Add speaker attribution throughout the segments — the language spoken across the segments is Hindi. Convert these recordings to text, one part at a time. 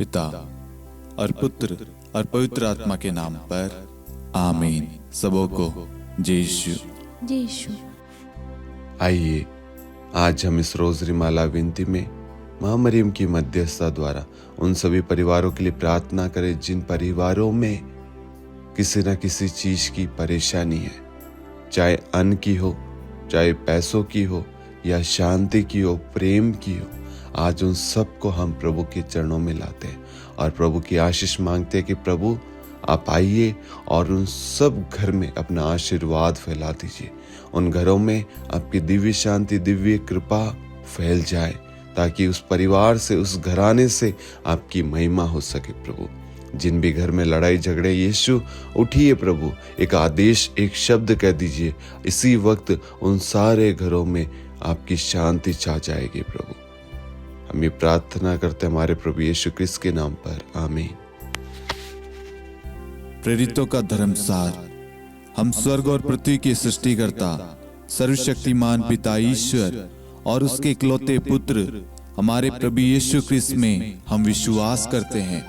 Speaker 1: पिता और पुत्र और पवित्र आत्मा के नाम पर आमीन। सबों को जय यीशु।
Speaker 2: जय यीशु।
Speaker 3: आइए आज हम इस रोज़री माला विनती में माँ मरियम की मध्यस्थता द्वारा उन सभी परिवारों के लिए प्रार्थना करें जिन परिवारों में किसी न किसी चीज की परेशानी है, चाहे अन्न की हो, चाहे पैसों की हो, या शांति की हो, प्रेम की हो। आज उन सब को हम प्रभु के चरणों में लाते हैं और प्रभु की आशीष मांगते हैं कि प्रभु आप आइए और उन सब घर में अपना आशीर्वाद फैला दीजिए। उन घरों में आपकी दिव्य शांति, दिव्य कृपा फैल जाए, ताकि उस परिवार से, उस घराने से आपकी महिमा हो सके। प्रभु जिन भी घर में लड़ाई झगड़े, यीशु उठिए प्रभु, एक आदेश, एक शब्द कह दीजिए, इसी वक्त उन सारे घरों में आपकी शांति छा जाएगी। प्रभु हम ये प्रार्थना करते हमारे प्रभु यीशु क्रिस्त के नाम पर, आमीन।
Speaker 1: प्रेरितों का धर्मसार। हम स्वर्ग और पृथ्वी के सृष्टिकर्ता सर्वशक्तिमान पिता ईश्वर और उसके इकलौते पुत्र हमारे प्रभु यीशु क्रिस्त में हम विश्वास करते हैं,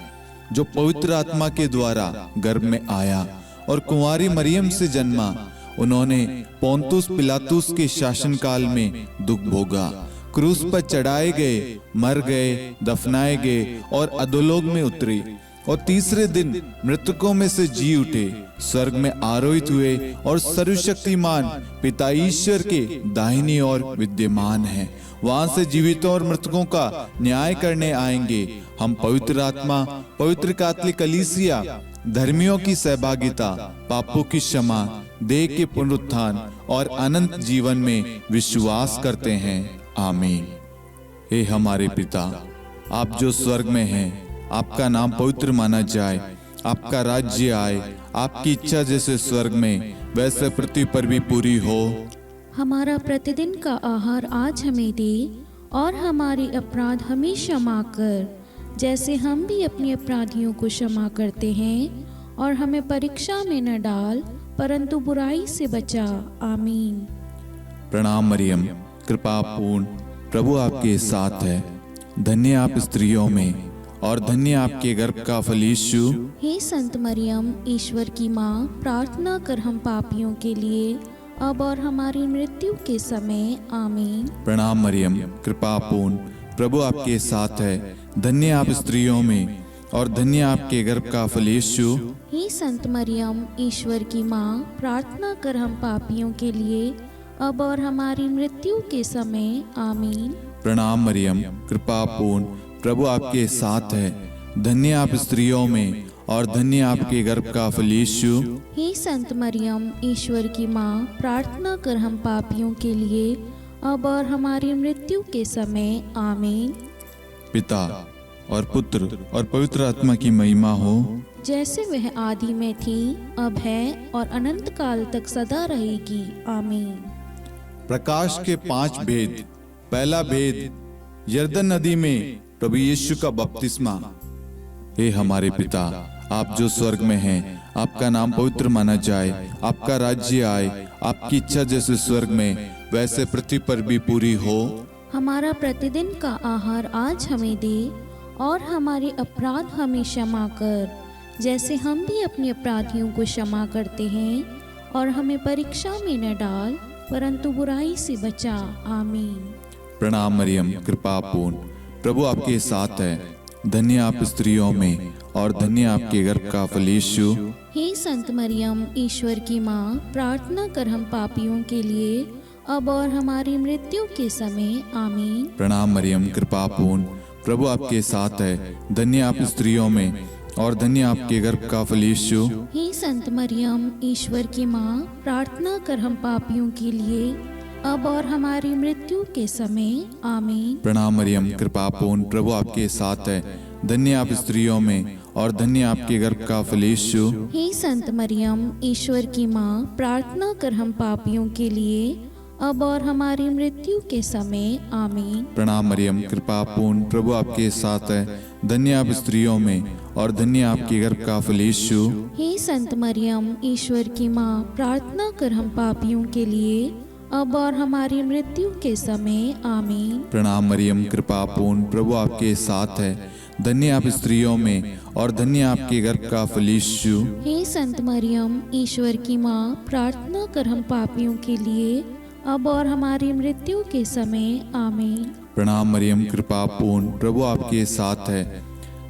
Speaker 1: जो पवित्र आत्मा के द्वारा गर्भ में आया और कुंवारी मरियम से जन्मा। उन्होंने पोंतुस पिलातुस के शासनकाल में दुख भोगा, क्रूस पर चढ़ाए गए, मर गए, दफनाए गए और अधोलोक में उतरे और तीसरे दिन मृतकों में से जी उठे, स्वर्ग में आरोहित हुए और सर्वशक्तिमान पिता ईश्वर के दाहिनी ओर विद्यमान हैं। वहां से जीवितों और मृतकों का न्याय करने आएंगे। हम पवित्र आत्मा, पवित्र कैथोलिक कलीसिया, धर्मियों की सहभागिता, पापों की क्षमा, देह के पुनरुत्थान और अनंत जीवन में विश्वास करते हैं। आमीन। हे हमारे पिता, आप जो स्वर्ग में हैं, आपका नाम पवित्र माना जाए, आपका राज्य आए, आपकी इच्छा जैसे स्वर्ग में वैसे पृथ्वी पर भी पूरी हो।
Speaker 2: हमारा प्रतिदिन का आहार आज हमें दे और हमारे अपराध हमें क्षमा कर, जैसे हम भी अपने अपराधियों को क्षमा करते हैं, और हमें परीक्षा में न डाल परंतु बुराई से बचा। आमीन।
Speaker 1: प्रणाम मरियम, कृपा पूर्ण, प्रभु आपके साथ है। धन्य आप स्त्रियों में और धन्य आपके गर्भ का फल यीशु।
Speaker 2: हे संत मरियम, ईश्वर की माँ, प्रार्थना कर हम पापियों के लिए अब और हमारी मृत्यु के समय। आमीन।
Speaker 1: प्रणाम मरियम, कृपा पूर्ण, प्रभु आपके साथ है। धन्य आप स्त्रियों में और धन्य आपके गर्भ का फल यीशु।
Speaker 2: हे संत मरियम, ईश्वर की माँ, प्रार्थना कर हम पापियों के लिए अब और हमारी मृत्यु के समय। आमीन।
Speaker 1: प्रणाम मरियम, कृपा पूर्ण, प्रभु आपके साथ है। धन्य आप स्त्रियों में और धन्य आपके गर्भ का फल यीशु।
Speaker 2: हे संत मरियम, ईश्वर की माँ, प्रार्थना कर हम पापियों के लिए अब और हमारी मृत्यु के समय। आमीन।
Speaker 1: पिता और पुत्र और पवित्र आत्मा की महिमा हो,
Speaker 2: जैसे वह आदि में थी, अब है और अनंत काल तक सदा रहेगी। आमीन।
Speaker 1: प्रकाश के 5 भेद। पहला भेद, यरदन नदी में प्रभु यीशु का बपतिस्मा। हे हमारे पिता, आप जो स्वर्ग में हैं, आपका नाम पवित्र माना जाए, आपका राज्य आए, आपकी इच्छा जैसे स्वर्ग में वैसे पृथ्वी पर भी पूरी हो।
Speaker 2: हमारा प्रतिदिन का आहार आज हमें दे और हमारे अपराध हमें क्षमा कर, जैसे हम भी अपने अपराधियों को क्षमा करते हैं, और हमें परीक्षा में न डाल परंतु बुराई से बचा। आमीन।
Speaker 1: प्रणाम मरियम, कृपा पूर्ण, प्रभु आपके साथ है। धन्य आप स्त्रियों में और धन्य आपके गर्भ का फल यीशु।
Speaker 2: हे संत मरियम, ईश्वर की माँ, प्रार्थना कर हम पापियों के लिए अब और हमारी मृत्यु के समय। आमीन।
Speaker 1: प्रणाम मरियम, कृपा पूर्ण, प्रभु आपके साथ है। धन्य आप स्त्रियों में और धन्य आपके गर्भ का फल यीशु।
Speaker 2: हे संत मरियम, ईश्वर की माँ, प्रार्थना कर हम पापियों के लिए अब और हमारी मृत्यु के समय। आमीन।
Speaker 1: प्रणाम मरियम, कृपा पूर्ण, प्रभु आपके साथ है। धन्य आप स्त्रियों में और धन्य आपके गर्भ का फल यीशु।
Speaker 2: हे संत मरियम, ईश्वर की माँ, प्रार्थना कर हम पापियों के लिए अब और हमारी मृत्यु के समय। आमीन।
Speaker 1: प्रणाम मरियम, कृपा पूर्ण, प्रभु आपके साथ है। धन्य आप स्त्रियों में और धन्य आपके गर्भ का फल यीशु।
Speaker 2: हे संत मरियम, ईश्वर की माँ, प्रार्थना कर हम पापियों के लिए अब और हमारी मृत्यु के समय। आमीन।
Speaker 1: प्रणाम मरियम, कृपा पूर्ण, प्रभु आपके साथ है। धन्य आप स्त्रियों में और धन्य आपके गर्भ का फल यीशु।
Speaker 2: हे संत मरियम, ईश्वर की माँ, प्रार्थना कर हम पापियों के लिए अब और हमारी मृत्यु के समय आमीन।
Speaker 1: प्रणाम मरियम, कृपा पूर्ण, प्रभु आपके साथ है।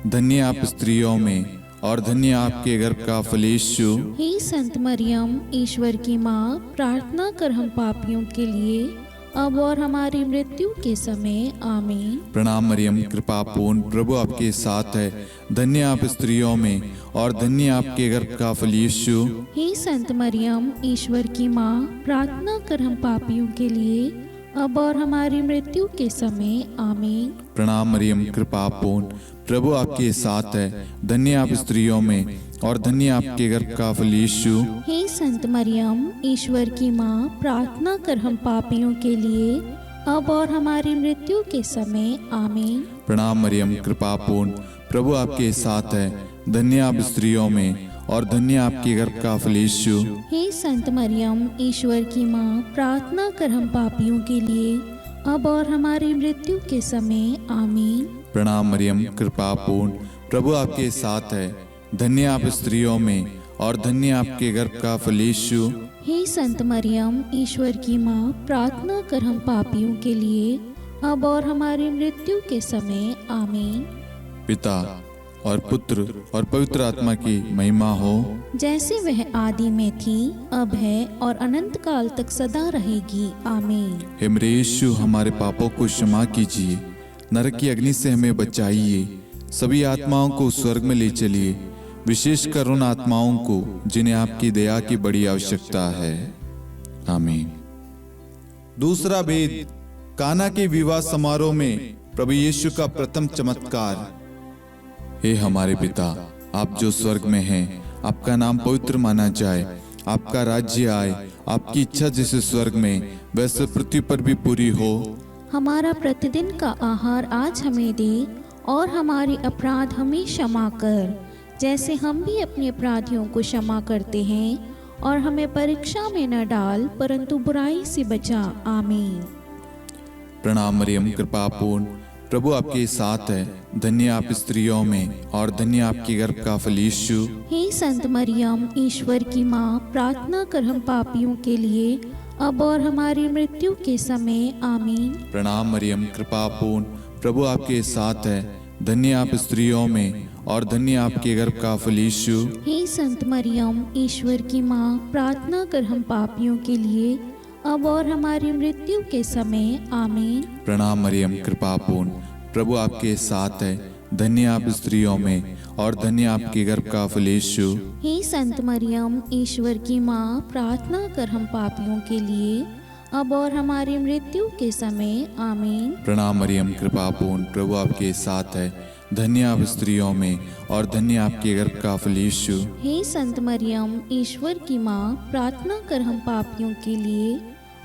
Speaker 1: धन्य आप स्त्रियों में और धन्य आपके गर्भ का फल यीशु।
Speaker 2: हे संत मरियम, ईश्वर की माँ, प्रार्थना कर हम पापियों के लिए अब और हमारी मृत्यु के समय आमीन।
Speaker 1: प्रणाम मरियम, कृपा पूर्ण, प्रभु आपके साथ है। धन्य आप स्त्रियों में और धन्य आपके गर्भ का फल यीशु।
Speaker 2: हे संत मरियम, ईश्वर की माँ, प्रार्थना कर हम पापियों के लिए अब और हमारी मृत्यु के समय आमीन।
Speaker 1: प्रणाम मरियम, कृपा पूर्ण, प्रभु आपके साथ है। धन्य आप स्त्रियों में और धन्य आपके गर्भ का फल यीशु।
Speaker 2: हे संत मरियम, ईश्वर की माँ, प्रार्थना कर हम पापियों के लिए अब और हमारी मृत्यु के समय आमीन।
Speaker 1: प्रणाम मरियम, कृपा पूर्ण, प्रभु आपके साथ है। धन्य आप स्त्रियों में और धन्य आपके गर्भ का फल यीशु।
Speaker 2: हे संत मरियम, ईश्वर की माँ, प्रार्थना कर हम पापियों के लिए अब और हमारी मृत्यु के समय आमीन।
Speaker 1: प्रणाम मरियम, कृपा पूर्ण, प्रभु आपके साथ है। धन्य आप स्त्रियों में और धन्य आपके गर्भ का फल यीशु।
Speaker 2: हे संत मरियम, ईश्वर की माँ, प्रार्थना कर हम पापियों के लिए अब और हमारी मृत्यु के समय आमीन।
Speaker 1: पिता और पुत्र और पवित्र आत्मा की महिमा हो,
Speaker 2: जैसे वह आदि में थी, अब है और अनंत काल तक सदा रहेगी आमीन।
Speaker 1: हे मेरे यीशु, हमारे पापों को क्षमा कीजिए, नरक की अग्नि से हमें बचाइए, सभी आत्माओं को स्वर्ग में ले चलिए, विशेषकर उन आत्माओं को जिन्हें आपकी दया की बड़ी आवश्यकता है। आमीन। दूसरा भेद, काना के विवाह समारोह में प्रभु यीशु का प्रथम चमत्कार। हे हमारे पिता, आप जो स्वर्ग में हैं, आपका नाम पवित्र माना जाए, आपका राज्य आए, आपकी इच्छा जैसे स्वर्ग में वैसे पृथ्वी पर भी पूरी हो।
Speaker 2: हमारा प्रतिदिन का आहार आज हमें दे और हमारे अपराध हमें क्षमा कर, जैसे हम भी अपने अपराधियों को क्षमा करते हैं, और हमें परीक्षा में न डाल परंतु बुराई से बचा आमीन।
Speaker 1: प्रणाम मरियम, कृपा पूर्ण, प्रभु आपके साथ है। धन्य आप स्त्रियों में और धन्य आपके गर्भ का फल यीशु।
Speaker 2: हे संत मरियम, ईश्वर की माँ, प्रार्थना कर हम पापियों के लिए अब और हमारी मृत्यु के समय आमीन।
Speaker 1: प्रणाम मरियम, कृपा पूर्ण, प्रभु आपके साथ है। धन्य आप स्त्रियों में और धन्य आपके गर्भ का फल यीशु।
Speaker 2: हे संत मरियम, ईश्वर की माँ, प्रार्थना कर हम पापियों के लिए अब और हमारी मृत्यु के समय आमीन।
Speaker 1: प्रणाम मरियम, कृपा पूर्ण, प्रभु आपके साथ है। धन्य आप स्त्रियों में और धन्य आपके गर्भ का फल यीशु।
Speaker 2: हे संत मरियम, ईश्वर की माँ, प्रार्थना कर हम पापियों के लिए अब और हमारी मृत्यु के समय आमीन।
Speaker 1: प्रणाम मरियम, कृपा पूर्ण, प्रभु आपके साथ है। धन्य आप स्त्रियों में और धन्य आपके गर्भ का फल यीशु।
Speaker 2: हे संत मरियम, ईश्वर की माँ, प्रार्थना कर हम पापियों के लिए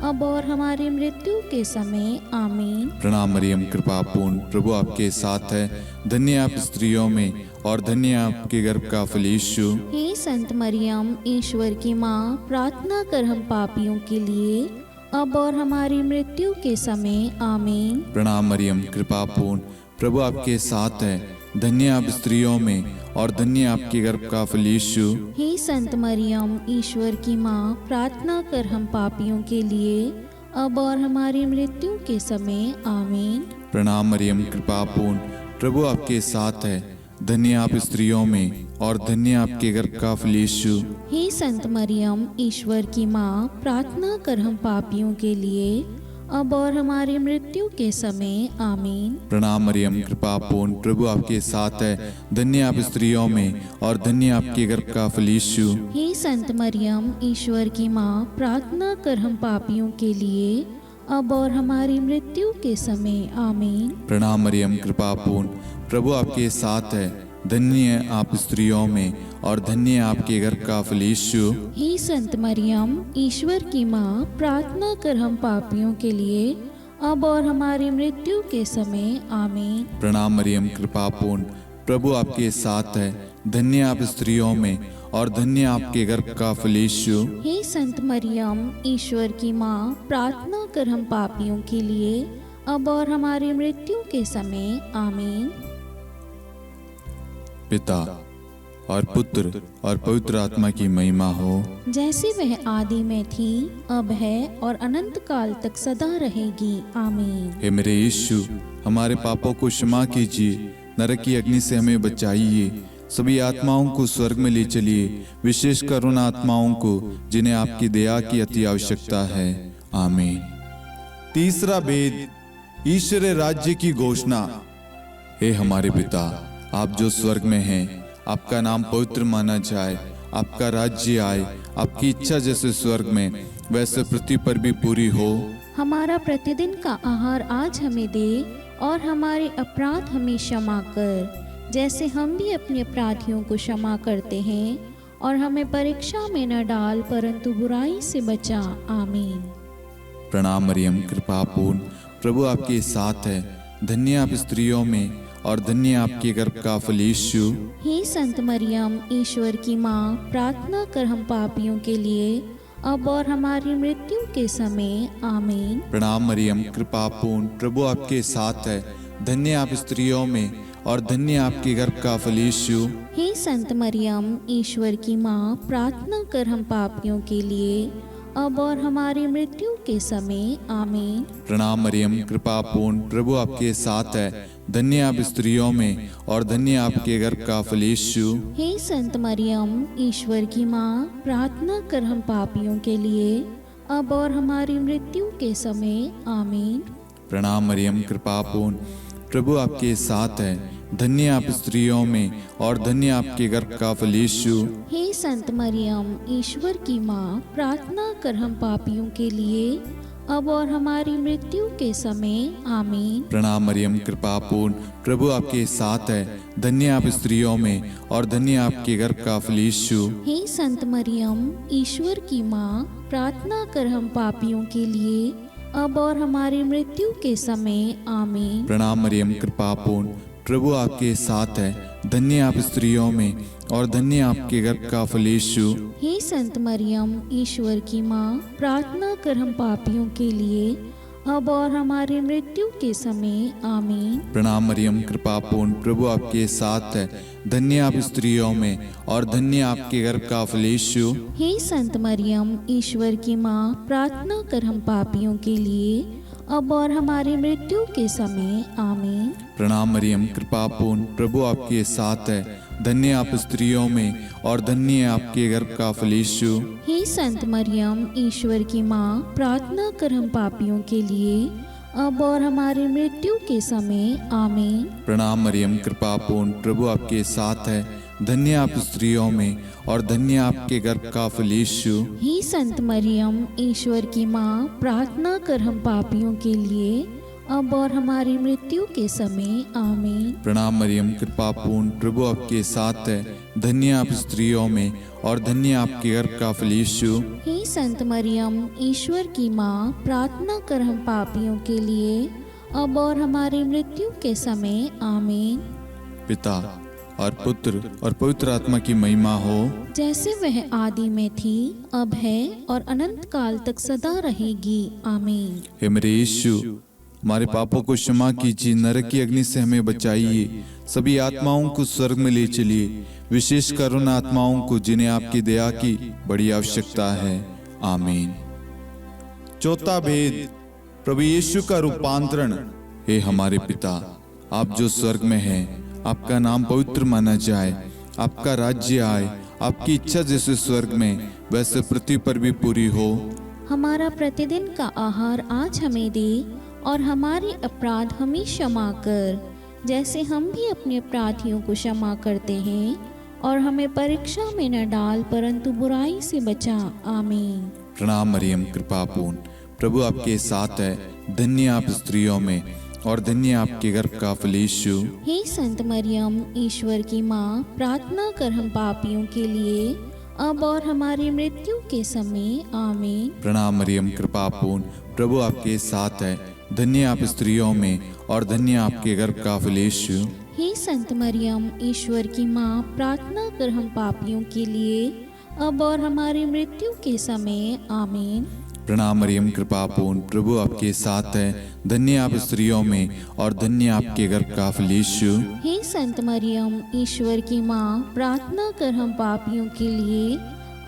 Speaker 2: अब और हमारी मृत्यु के समय आमीन।
Speaker 1: प्रणाम मरियम, कृपा पूर्ण, प्रभु आपके साथ है। धन्य आप स्त्रियों में और धन्य आपके गर्भ का फल यीशु।
Speaker 2: हे संत मरियम, ईश्वर की माँ, प्रार्थना कर हम पापियों के लिए अब और हमारी मृत्यु के समय आमीन।
Speaker 1: प्रणाम मरियम, कृपा पूर्ण, प्रभु आपके साथ है। धन्य आप स्त्रियों में और धन्य आपके गर्भ का फल यीशु।
Speaker 2: हे संत मरियम, ईश्वर की माँ, प्रार्थना कर हम पापियों के लिए अब और हमारी मृत्यु के समय आमीन।
Speaker 1: प्रणाम मरियम, कृपा पूर्ण, प्रभु आपके साथ है। धन्य आप स्त्रियों में और धन्य आपके गर्भ का फल यीशु।
Speaker 2: हे संत मरियम, ईश्वर की माँ, प्रार्थना कर हम पापियों के लिए अब और हमारी मृत्यु के समय आमीन।
Speaker 1: प्रणाम मरियम, कृपा पूर्ण, प्रभु आपके साथ है। धन्य आप स्त्रियों में और धन्य आपके गर्भ का फल यीशु।
Speaker 2: हे संत मरियम, ईश्वर की माँ, प्रार्थना कर हम पापियों के लिए अब और हमारी मृत्यु के समय आमीन।
Speaker 1: प्रणाम मरियम, कृपा पूर्ण, प्रभु आपके साथ है। धन्य आप स्त्रियों में और धन्य आपके गर्भ का फल यीशु।
Speaker 2: हे संत मरियम, ईश्वर की माँ, प्रार्थना कर हम पापियों के लिए अब और हमारी मृत्यु के समय आमीन।
Speaker 1: प्रणाम मरियम, कृपा पूर्ण, प्रभु आपके साथ है। धन्य आप स्त्रियों में और धन्य आपके गर्भ का फल यीशु।
Speaker 2: हे संत मरियम, ईश्वर की माँ, प्रार्थना कर हम पापियों के लिए अब और हमारी मृत्यु के समय आमीन।
Speaker 1: पिता और पुत्र और पवित्र आत्मा की महिमा हो,
Speaker 2: जैसे वह आदि में थी, अब है और अनंत काल तक सदा रहेगी। आमीन।
Speaker 1: हे मेरे यीशु, हमारे पापों को क्षमा कीजिए, नरक की अग्नि से हमें बचाइए, सभी आत्माओं को स्वर्ग में ले चलिए, विशेषकर उन आत्माओं को जिन्हें आपकी दया की अति आवश्यकता है। आमीन। तीसरा भेद, ईश्वरीय राज्य की घोषणा। हे हमारे पिता, आप जो स्वर्ग में हैं, आपका नाम पवित्र माना जाए, आपका राज्य आए, आपकी इच्छा जैसे स्वर्ग में वैसे पृथ्वी पर भी पूरी हो।
Speaker 2: हमारा प्रतिदिन का आहार आज हमें दे, और हमारे अपराध हमें क्षमा कर, जैसे हम भी अपने अपराधियों को क्षमा करते हैं, और हमें परीक्षा में न डाल, परंतु बुराई से बचा। आमीन।
Speaker 1: प्रणाम मरियम, कृपा पूर्ण, प्रभु आपके साथ है, धन्य आप स्त्रियों में और धन्य आपके गर्भ का फल यीशु।
Speaker 2: हे संत मरियम, ईश्वर की माँ, प्रार्थना कर हम पापियों के लिए, अब और हमारी मृत्यु के समय। आमीन।
Speaker 1: प्रणाम मरियम, कृपा पूर्ण, प्रभु आपके साथ है, धन्य आप स्त्रियों में और धन्य आपके गर्भ का फल यीशु।
Speaker 2: हे संत मरियम, ईश्वर की माँ, प्रार्थना कर हम पापियों के लिए, अब और हमारी मृत्यु के समय। आमीन।
Speaker 1: प्रणाम मरियम, कृपा पूर्ण, प्रभु आपके साथ है, धन्य आप स्त्रियों में और धन्य आपके गर्भ का फल यीशु।
Speaker 2: हे संत मरियम, ईश्वर की माँ, प्रार्थना कर हम पापियों के लिए, अब और हमारी मृत्यु के समय। आमीन।
Speaker 1: प्रणाम मरियम, कृपा पूर्ण, प्रभु आपके साथ है, धन्य आप स्त्रियों में और धन्य आपके गर्भ का फल यीशु।
Speaker 2: हे संत मरियम, ईश्वर की माँ, प्रार्थना कर हम पापियों के लिए, अब और हमारी मृत्यु के समय। आमीन।
Speaker 1: प्रणाम मरियम, कृपा पूर्ण, प्रभु आपके साथ है, धन्य आप स्त्रियों में और धन्य आपके गर्भ का फल यीशु।
Speaker 2: हे संत मरियम, ईश्वर की माँ, प्रार्थना कर हम पापियों के लिए, अब और हमारी मृत्यु के समय। आमीन।
Speaker 1: प्रणाम मरियम, कृपा पूर्ण, प्रभु आपके साथ है, धन्य आप स्त्रियों में और धन्य आपके गर्भ का फल यीशु।
Speaker 2: हे संत मरियम, ईश्वर की माँ, प्रार्थना कर हम पापियों के लिए, अब और हमारी मृत्यु के समय। आमीन।
Speaker 1: प्रणाम मरियम, कृपा पूर्ण, प्रभु आपके साथ है, धन्य आप स्त्रियों में और धन्य आपके गर्भ का फल यीशु।
Speaker 2: हे संत मरियम, ईश्वर की माँ, प्रार्थना कर हम पापियों के लिए, अब और हमारी मृत्यु के समय। आमीन।
Speaker 1: प्रणाम मरियम, कृपा पूर्ण, प्रभु आपके साथ है, धन्य आप स्त्रियों में और धन्य आपके गर्भ का फल यीशु।
Speaker 2: हे संत मरियम, ईश्वर की माँ, प्रार्थना कर हम पापियों के लिए, अब और हमारी मृत्यु के समय। आमीन।
Speaker 1: प्रणाम मरियम, कृपा पूर्ण, प्रभु आपके साथ है, धन्य आप स्त्रियों में और धन्य आपके गर्भ का फल यीशु।
Speaker 2: हे संत मरियम, ईश्वर की माँ, प्रार्थना कर हम पापियों के लिए, अब और हमारी मृत्यु के समय। आमीन।
Speaker 1: प्रणाम मरियम, कृपा पूर्ण, प्रभु आपके साथ है, धन्य आप स्त्रियों में और धन्य आपके गर्भ का फल यीशु।
Speaker 2: हे संत मरियम, ईश्वर की माँ, प्रार्थना कर हम पापियों के लिए, अब और हमारी मृत्यु के समय। आमीन।
Speaker 1: पिता और पुत्र और पवित्र आत्मा की महिमा हो,
Speaker 2: जैसे वह आदि में थी, अब है और अनंत काल तक सदा रहेगी। आमीन।
Speaker 1: हे मेरे यीशु, हमारे पापों को क्षमा कीजिए, नरक की अग्नि से हमें बचाइए, सभी आत्माओं को स्वर्ग में ले चलिए, विशेषकर उन आत्माओं को जिन्हें आपकी दया की बड़ी आवश्यकता है। आमीन। चौथा भेद, प्रभु यीशु का रूपांतरण। हे हमारे पिता, आप जो स्वर्ग में हैं, आपका नाम पवित्र माना जाए, आपका राज्य आए, आपकी इच्छा जैसे स्वर्ग में वैसे पृथ्वी पर भी पूरी हो।
Speaker 2: हमारा प्रतिदिन का आहार आज हमें दे, और हमारे अपराध हमें क्षमा कर, जैसे हम भी अपने अपराधियों को क्षमा करते हैं, और हमें परीक्षा में न डाल, परंतु बुराई से बचा। आमीन।
Speaker 1: प्रणाम मरियम, कृपा पूर्ण, प्रभु आपके साथ है, धन्य आप स्त्रियों में और धन्य आपके गर्भ का फल यीशु।
Speaker 2: हे संत मरियम, ईश्वर की माँ, प्रार्थना कर हम पापियों के लिए, अब और हमारी मृत्यु के समय। आमीन।
Speaker 1: प्रणाम मरियम, कृपा पूर्ण, प्रभु आपके साथ है, धन्य आप स्त्रियों में और धन्य आपके गर्भ का फल यीशु।
Speaker 2: हे संत मरियम, ईश्वर की माँ, प्रार्थना कर हम पापियों के लिए, अब और हमारी मृत्यु के समय। आमीन।
Speaker 1: प्रणाम मरियम, कृपा पूर्ण, प्रभु आपके साथ है। धन्य आप स्त्रियों में और धन्य आपके गर्भ का फल यीशु।
Speaker 2: हे संत मरियम, ईश्वर की माँ, प्रार्थना कर हम पापियों के लिए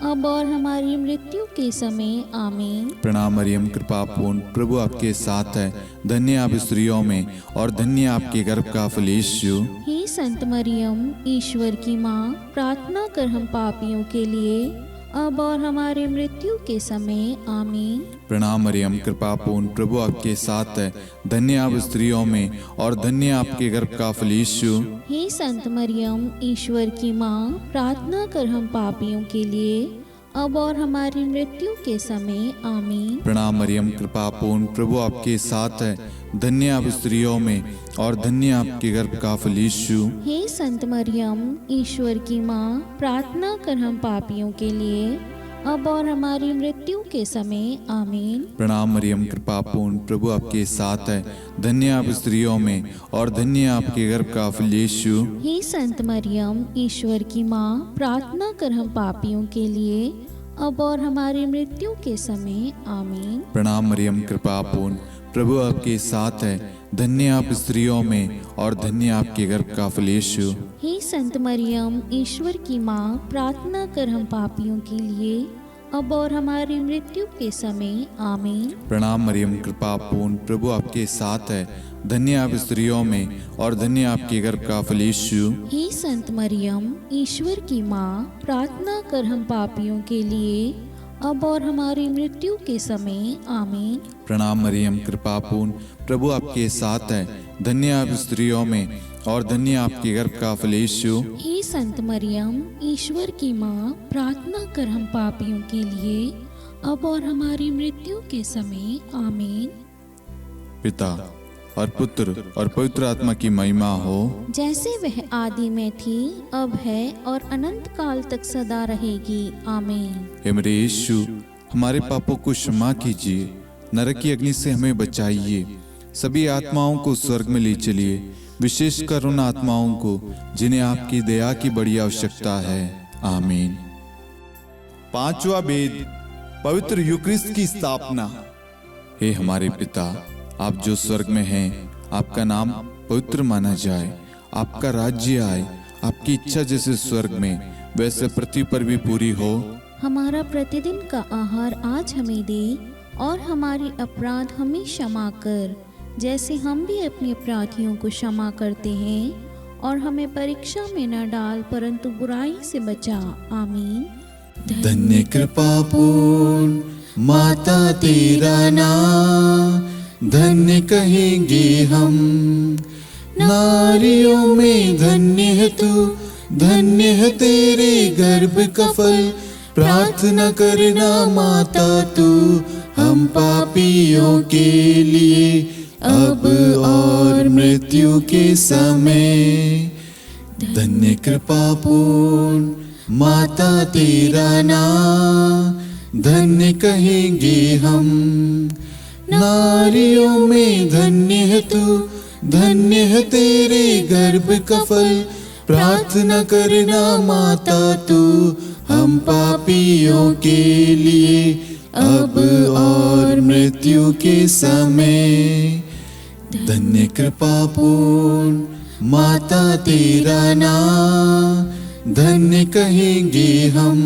Speaker 2: अब और हमारी मृत्यु के समय आमीन।
Speaker 1: प्रणाम मरियम, कृपा पूर्ण, प्रभु आपके साथ है। धन्य आप स्त्रियों में और धन्य आपके गर्भ का फल यीशु।
Speaker 2: हे संत मरियम, ईश्वर की माँ, प्रार्थना कर हम पापियों के लिए अब और हमारी मृत्यु के समय आमीन।
Speaker 1: प्रणाम मरियम, कृपा पूर्ण, प्रभु आपके साथ है। धन्य आप स्त्रियों में और धन्य आपके गर्भ का फल यीशु।
Speaker 2: हे संत मरियम, ईश्वर की माँ, प्रार्थना कर हम पापियों के लिए अब और हमारी मृत्यु के समय आमीन।
Speaker 1: प्रणाम मरियम, कृपा पूर्ण, प्रभु आपके साथ है। धन्य आप स्त्रियों में और धन्य आपके गर्भ का फल यीशु।
Speaker 2: हे संत मरियम, ईश्वर की माँ, प्रार्थना कर हम पापियों के लिए अब और हमारी मृत्यु के समय आमीन।
Speaker 1: प्रणाम मरियम, कृपा पूर्ण, प्रभु आपके साथ है। धन्य आप स्त्रियों में और धन्य आपके गर्भ का फल यीशु।
Speaker 2: हे संत मरियम, ईश्वर की माँ, प्रार्थना कर हम पापियों के लिए अब और हमारी मृत्यु के समय आमीन।
Speaker 1: प्रणाम मरियम, कृपा पूर्ण, प्रभु आपके साथ है। धन्य आप स्त्रियों में और धन्य आपके गर्भ का फल यीशु।
Speaker 2: हे संत मरियम, ईश्वर की माँ, प्रार्थना कर हम पापियों के लिए अब और हमारी मृत्यु के समय आमीन।
Speaker 1: प्रणाम मरियम, कृपा पूर्ण, प्रभु आपके साथ है। धन्य आप स्त्रियों में और धन्य आपके गर्भ का फल यीशु।
Speaker 2: हे संत मरियम, ईश्वर की माँ, प्रार्थना कर हम पापियों के लिए अब और हमारी मृत्यु के समय आमीन।
Speaker 1: प्रणाम मरियम, कृपा पूर्ण, प्रभु आपके साथ है। धन्य आप स्त्रियों में और धन्य आपके गर्भ का फल यीशु।
Speaker 2: हे संत मरियम, ईश्वर की माँ, प्रार्थना कर हम पापियों के लिए अब और हमारी मृत्यु के समय आमीन।
Speaker 1: पिता और पुत्र और पवित्र आत्मा की महिमा हो,
Speaker 2: जैसे वह आदि में थी, अब है और अनंत काल तक सदा रहेगी आमीन।
Speaker 1: हे मेरे यीशु, हमारे पापों को क्षमा कीजिए, नरक की अग्नि से हमें बचाइए, सभी आत्माओं को स्वर्ग में ले चलिए, विशेषकर उन आत्माओं को जिन्हें आपकी दया की बड़ी आवश्यकता है। आमीन। पांचवा वेद, पवित्र यूक्रिस्ट की स्थापना। हे हमारे पिता, आप जो स्वर्ग में हैं, आपका नाम पवित्र माना जाए, आपका राज्य आए, आपकी इच्छा जैसे स्वर्ग में वैसे पृथ्वी पर भी पूरी हो।
Speaker 2: हमारा प्रतिदिन का आहार आज हमें दे और हमारी अपराध हमें क्षमा कर, जैसे हम भी अपने अपराधियों को क्षमा करते हैं, और हमें परीक्षा में न डाल परंतु बुराई से बचा। आमीन।
Speaker 1: धन्य कृपा पूर्ण माता तेरा नाम, धन्य कहेंगे हम नारियों में धन्य है तू, धन्य है तेरे गर्भ का फल। प्रार्थना करना माता तू हम पापियों के लिए, अब और मृत्यु के समय। धन्य कृपा पूर्ण माता तेरा नाम, धन्य कहेंगे हम नारियों में धन्य है तू, धन्य है तेरे गर्भ का फल। प्रार्थना करना माता तू हम पापियों के लिए, अब और मृत्यु के समय। धन्य कृपा पूर्ण माता तेरा नाम, धन्य कहेंगे हम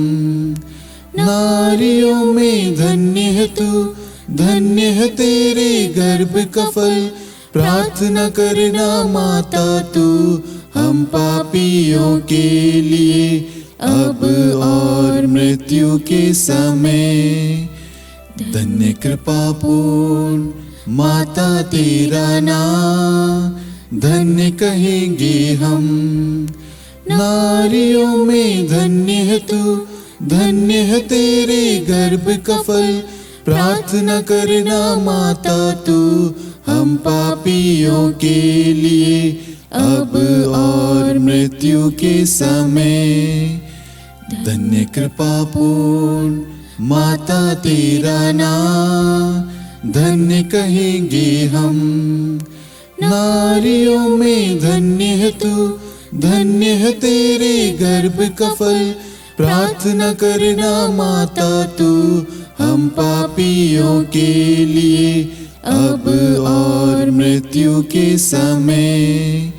Speaker 1: नारियों में धन्य है तू, धन्य है तेरे गर्भ का फल। प्रार्थना करना माता तू हम पापियों के लिए, अब और मृत्यु के समय। धन्य कृपा पूर्ण माता तेरा नाम, धन्य कहेंगे हम नारियों में धन्य है तू, धन्य है तेरे गर्भ का फल। प्रार्थना करना माता तू हम पापियों के लिए, अब और मृत्यु के समय। धन्य कृपा पूर्ण माता तेरा नाम, धन्य कहेंगे हम नारियों में धन्य है तू, धन्य है तेरे गर्भ का फल। प्रार्थना करना माता तू हम पापियों के लिए अब और मृत्यु के समय।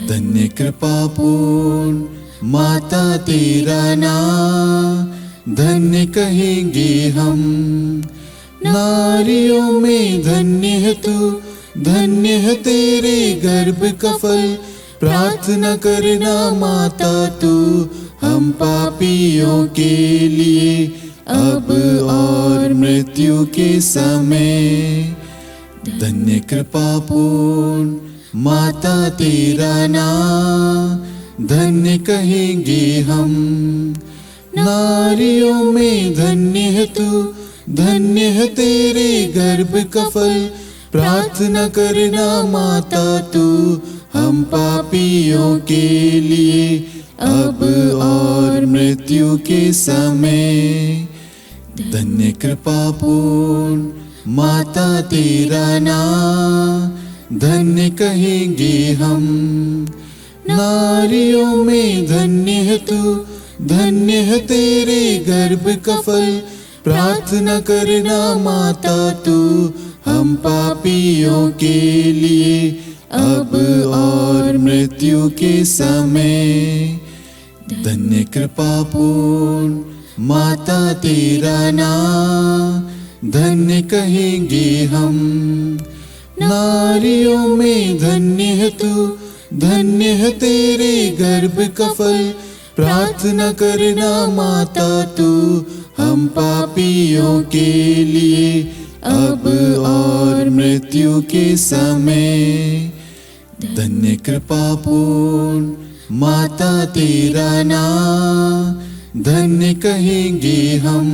Speaker 1: धन्य कृपा पूर्ण माता तेरा नाम धन्य कहेंगे हम। नारियों में धन्य है तू, धन्य है तेरे गर्भ का फल। प्रार्थना करना माता तू हम पापियों के लिए अब और मृत्यु के समय। धन्य कृपा पूर्ण माता तेरा नाम धन्य कहेंगे हम। नारियों में धन्य है तू, धन्य है तेरे गर्भ का फल। प्रार्थना करना माता तू हम पापियों के लिए अब और मृत्यु के समय। धन्य कृपा पूर्ण माता तेरा नाम धन्य कहेंगे हम। नारियों में धन्य है तू, धन्य है तेरे गर्भ का फल। प्रार्थना करना माता तू हम पापियों के लिए अब और मृत्यु के समय। धन्य कृपा पूर्ण माता तेरा नाम धन्य कहेंगे हम। नारियों में धन्य है तू, धन्य है तेरे गर्भ का फल। प्रार्थना करना माता तू हम पापियों के लिए अब और मृत्यु के समय। धन्य कृपा पूर्ण माता तेरा नाम धन्य कहेंगे हम।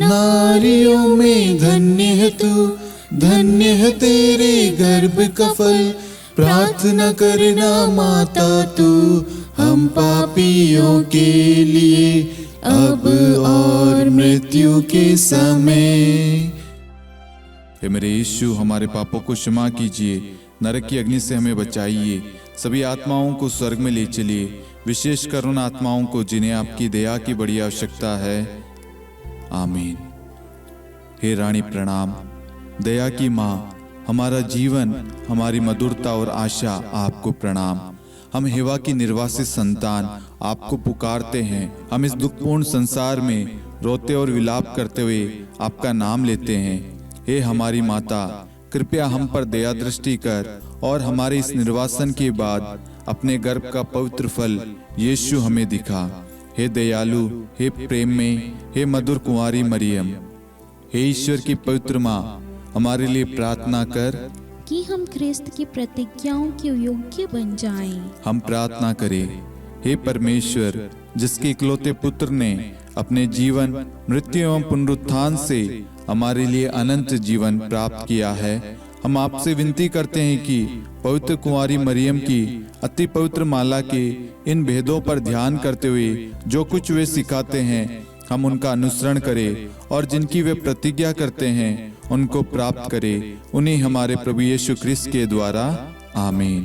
Speaker 1: नारियों में धन्य है तू, धन्य है तेरे गर्भ का फल। प्रार्थना करना माता तू हम पापियों के लिए अब और मृत्यु के समय। हे मेरे यीशु, हमारे पापों को क्षमा कीजिए, नरक की अग्नि से हमें बचाइए, सभी आत्माओं को स्वर्ग में ले चलिए, विशेषकर उन आत्माओं को जिन्हें आपकी दया की बड़ी आवश्यकता है। आमीन। हे रानी प्रणाम, दया की माँ, हमारा जीवन, हमारी मधुरता और आशा आपको प्रणाम। हम हेवा की निर्वासित संतान आपको पुकारते हैं। हम इस दुखपूर्ण संसार में रोते और विलाप करते हुए आपका नाम लेते हैं। हे हमारी माता, कृपया हम पर दया दृष्टि कर और हमारे इस निर्वासन के बाद अपने गर्भ का पवित्र फल यीशु हमें दिखा। हे दयालु, हे प्रेम में, हे मधुर कुंवारी मरियम, हे ईश्वर की पवित्र माँ, हमारे लिए प्रार्थना कर
Speaker 2: कि हम ख्रिस्त की प्रतिज्ञाओं के योग्य बन जाएं।
Speaker 1: हम प्रार्थना करें। हे परमेश्वर, जिसके इकलौते पुत्र ने अपने जीवन, मृत्यु एवं पुनरुत्थान से हमारे लिए अनंत जीवन प्राप्त किया है, हम आपसे विनती करते हैं कि पवित्र कुंवारी मरियम की अति पवित्र माला के इन भेदों पर ध्यान करते हुए जो कुछ वे सिखाते हैं, हम उनका अनुसरण करें और जिनकी वे प्रतिज्ञा करते हैं उनको प्राप्त करें। उन्हीं हमारे प्रभु यीशु ख्रिस्त के द्वारा। आमीन।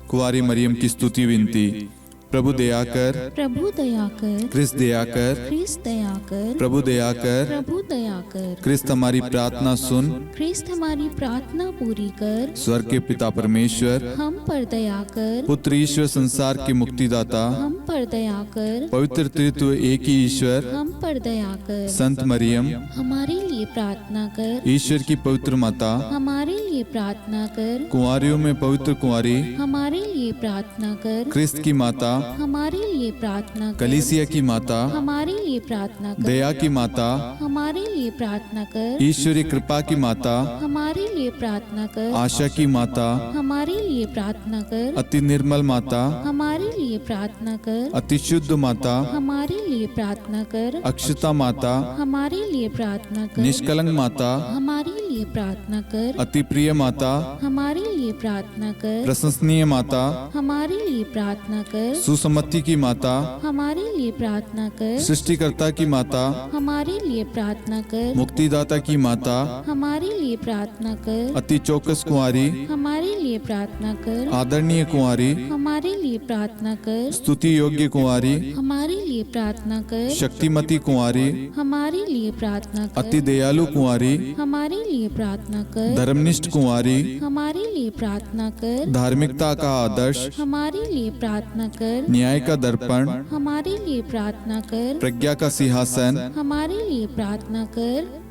Speaker 1: कुंवारी मरियम की स्तुति विनती। प्रभु दया कर,
Speaker 2: प्रभु दया कर,
Speaker 1: ख्रिस्त दया कर,
Speaker 2: ख्रिस्त दया कर,
Speaker 1: प्रभु दया कर,
Speaker 2: प्रभु दया कर,
Speaker 1: ख्रिस्त हमारी प्रार्थना सुन,
Speaker 2: ख्रिस्त हमारी प्रार्थना पूरी कर,
Speaker 1: स्वर्ग के पिता परमेश्वर,
Speaker 2: हम पर दया कर,
Speaker 1: पुत्र ईश्वर संसार के मुक्तिदाता,
Speaker 2: हम पर दया कर,
Speaker 1: पवित्र त्रित्व एक ही ईश्वर,
Speaker 2: हम पर दया कर,
Speaker 1: संत मरियम,
Speaker 2: हमारे लिए प्रार्थना कर,
Speaker 1: ईश्वर की पवित्र माता,
Speaker 2: हमारे लिए प्रार्थना कर,
Speaker 1: कुंवारियों में पवित्र कुंवारी,
Speaker 2: हमारे लिए प्रार्थना कर,
Speaker 1: ख्रिस्त की माता,
Speaker 2: हमारे लिए प्रार्थना कर,
Speaker 1: कलीसिया की माता,
Speaker 2: हमारे लिए प्रार्थना कर,
Speaker 1: दया की माता,
Speaker 2: हमारे लिए प्रार्थना कर,
Speaker 1: ईश्वरी कृपा की माता,
Speaker 2: हमारे लिए प्रार्थना कर,
Speaker 1: आशा की माता,
Speaker 2: हमारे लिए प्रार्थना कर,
Speaker 1: अति निर्मल माता,
Speaker 2: हमारे लिए प्रार्थना कर,
Speaker 1: अति शुद्ध माता,
Speaker 2: हमारे लिए प्रार्थना कर,
Speaker 1: अक्षता माता,
Speaker 2: हमारे लिए प्रार्थना कर,
Speaker 1: निष्कलंक माता,
Speaker 2: हमारे लिए लिए प्रार्थना कर।
Speaker 1: अति प्रिय माता,
Speaker 2: हमारे लिए प्रार्थना कर।
Speaker 1: प्रशंसनीय माता,
Speaker 2: हमारे लिए प्रार्थना कर।
Speaker 1: सुसम्मति की माता,
Speaker 2: हमारे लिए प्रार्थना कर।
Speaker 1: सृष्टिकर्ता की माता,
Speaker 2: हमारे लिए प्रार्थना कर।
Speaker 1: मुक्तिदाता की माता,
Speaker 2: हमारे लिए प्रार्थना कर।
Speaker 1: अति चौकस कुंवारी,
Speaker 2: हमारे लिए प्रार्थना कर।
Speaker 1: आदरणीय कुंवारी,
Speaker 2: हमारे लिए प्रार्थना कर।
Speaker 1: स्तुति योग्य कुंवारी,
Speaker 2: हमारे लिए प्रार्थना कर।
Speaker 1: शक्तिमती कुंवारी,
Speaker 2: हमारे लिए प्रार्थना कर।
Speaker 1: अति दयालु कुंवारी,
Speaker 2: हमारे लिए प्रार्थना कर।
Speaker 1: धर्मनिष्ठ कुंवारी,
Speaker 2: हमारे लिए प्रार्थना कर।
Speaker 1: धार्मिकता का आदर्श,
Speaker 2: हमारे लिए प्रार्थना कर।
Speaker 1: न्याय का दर्पण,
Speaker 2: हमारे लिए प्रार्थना कर।
Speaker 1: प्रज्ञा का सिंहासन,
Speaker 2: हमारे लिए प्रार्थना कर।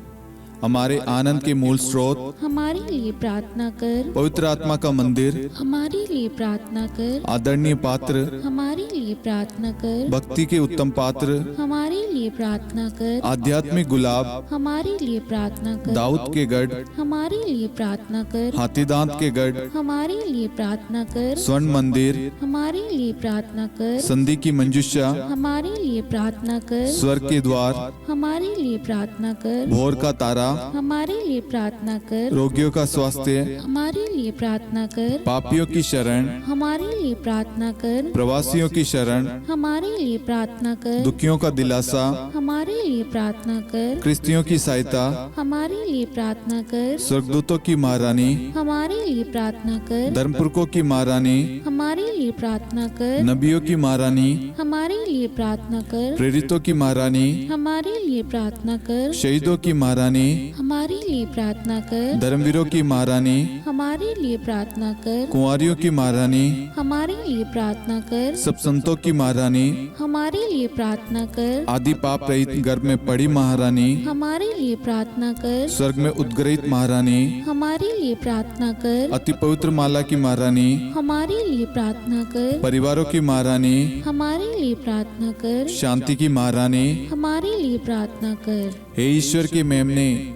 Speaker 1: हमारे आनंद के मूल स्रोत,
Speaker 2: हमारे लिए प्रार्थना कर।
Speaker 1: पवित्र आत्मा का मंदिर,
Speaker 2: हमारे लिए प्रार्थना कर।
Speaker 1: आदरणीय पात्र,
Speaker 2: हमारे लिए प्रार्थना कर।
Speaker 1: भक्ति के उत्तम पात्र,
Speaker 2: हमारे लिए प्रार्थना कर।
Speaker 1: आध्यात्मिक गुलाब,
Speaker 2: हमारे लिए प्रार्थना कर।
Speaker 1: दाऊद के गढ़,
Speaker 2: हमारे लिए प्रार्थना कर।
Speaker 1: हाथीदांत के गढ़,
Speaker 2: हमारे लिए प्रार्थना कर।
Speaker 1: स्वर्ण मंदिर,
Speaker 2: हमारे लिए प्रार्थना कर।
Speaker 1: संधि की मंजुषा,
Speaker 2: हमारे लिए प्रार्थना कर।
Speaker 1: स्वर्ग के द्वार,
Speaker 2: हमारे लिए प्रार्थना कर।
Speaker 1: भोर का तारा,
Speaker 2: हमारे लिए प्रार्थना कर।
Speaker 1: रोगियों का स्वास्थ्य,
Speaker 2: हमारे लिए प्रार्थना कर।
Speaker 1: पापियों की शरण,
Speaker 2: हमारे लिए प्रार्थना कर।
Speaker 1: प्रवासियों की शरण,
Speaker 2: हमारे लिए प्रार्थना कर।
Speaker 1: दुखियों का दिलासा,
Speaker 2: हमारे लिए प्रार्थना कर।
Speaker 1: क्रिस्तियों की सहायता,
Speaker 2: हमारे लिए प्रार्थना कर।
Speaker 1: स्वर्गदूतों की महारानी,
Speaker 2: हमारे लिए प्रार्थना कर।
Speaker 1: धर्मपुरखों की महारानी,
Speaker 2: हमारे लिए प्रार्थना कर।
Speaker 1: नबियों की महारानी,
Speaker 2: हमारे लिए प्रार्थना कर।
Speaker 1: प्रेरितों की महारानी,
Speaker 2: हमारे लिए प्रार्थना कर।
Speaker 1: शहीदों की महारानी,
Speaker 2: हमारे लिए प्रार्थना कर।
Speaker 1: धर्मवीरों की महारानी,
Speaker 2: हमारे लिए प्रार्थना कर।
Speaker 1: कुंवारियों की महारानी,
Speaker 2: हमारे लिए प्रार्थना कर।
Speaker 1: सब संतों की महारानी,
Speaker 2: हमारे लिए प्रार्थना कर।
Speaker 1: आदि पाप रहित गर्भ में पड़ी महारानी,
Speaker 2: हमारे लिए प्रार्थना कर।
Speaker 1: स्वर्ग में उद्गृहित महारानी,
Speaker 2: हमारे लिए प्रार्थना कर।
Speaker 1: अति पवित्र माला की महारानी,
Speaker 2: हमारे लिए प्रार्थना कर।
Speaker 1: परिवारों की महारानी,
Speaker 2: हमारे लिए प्रार्थना कर।
Speaker 1: शांति की महारानी,
Speaker 2: हमारे लिए प्रार्थना कर।
Speaker 1: हे ईश्वर के मेमने,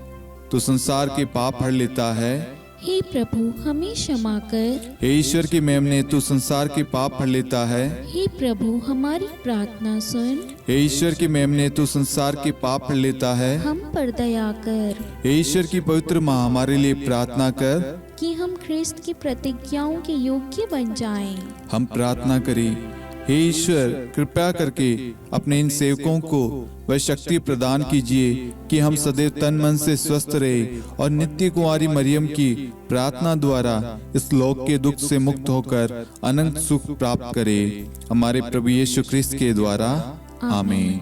Speaker 1: तू संसार के पाप हर लेता है।
Speaker 2: हे प्रभु हमें क्षमा कर।
Speaker 1: हे ईश्वर के मेमने, तू संसार के पाप हर लेता है।
Speaker 2: हे प्रभु हमारी प्रार्थना सुन।
Speaker 1: हे ईश्वर के मेमने, तू संसार के पाप हर लेता है।
Speaker 2: हम पर दया कर
Speaker 1: हे ईश्वर की पवित्र माँ, हमारे लिए प्रार्थना कर।
Speaker 2: कि हम ख्रिस्त की प्रतिज्ञाओं के योग्य बन जाएं।
Speaker 1: हम प्रार्थना करें, हे ईश्वर कृपया करके अपने इन सेवकों को वह शक्ति प्रदान कीजिए कि हम सदैव तन मन से स्वस्थ रहे और नित्य कुंवारी मरियम की प्रार्थना द्वारा इस लोक के दुख से मुक्त होकर अनंत सुख प्राप्त करें। हमारे प्रभु यीशु ख्रिस्त के द्वारा आमीन।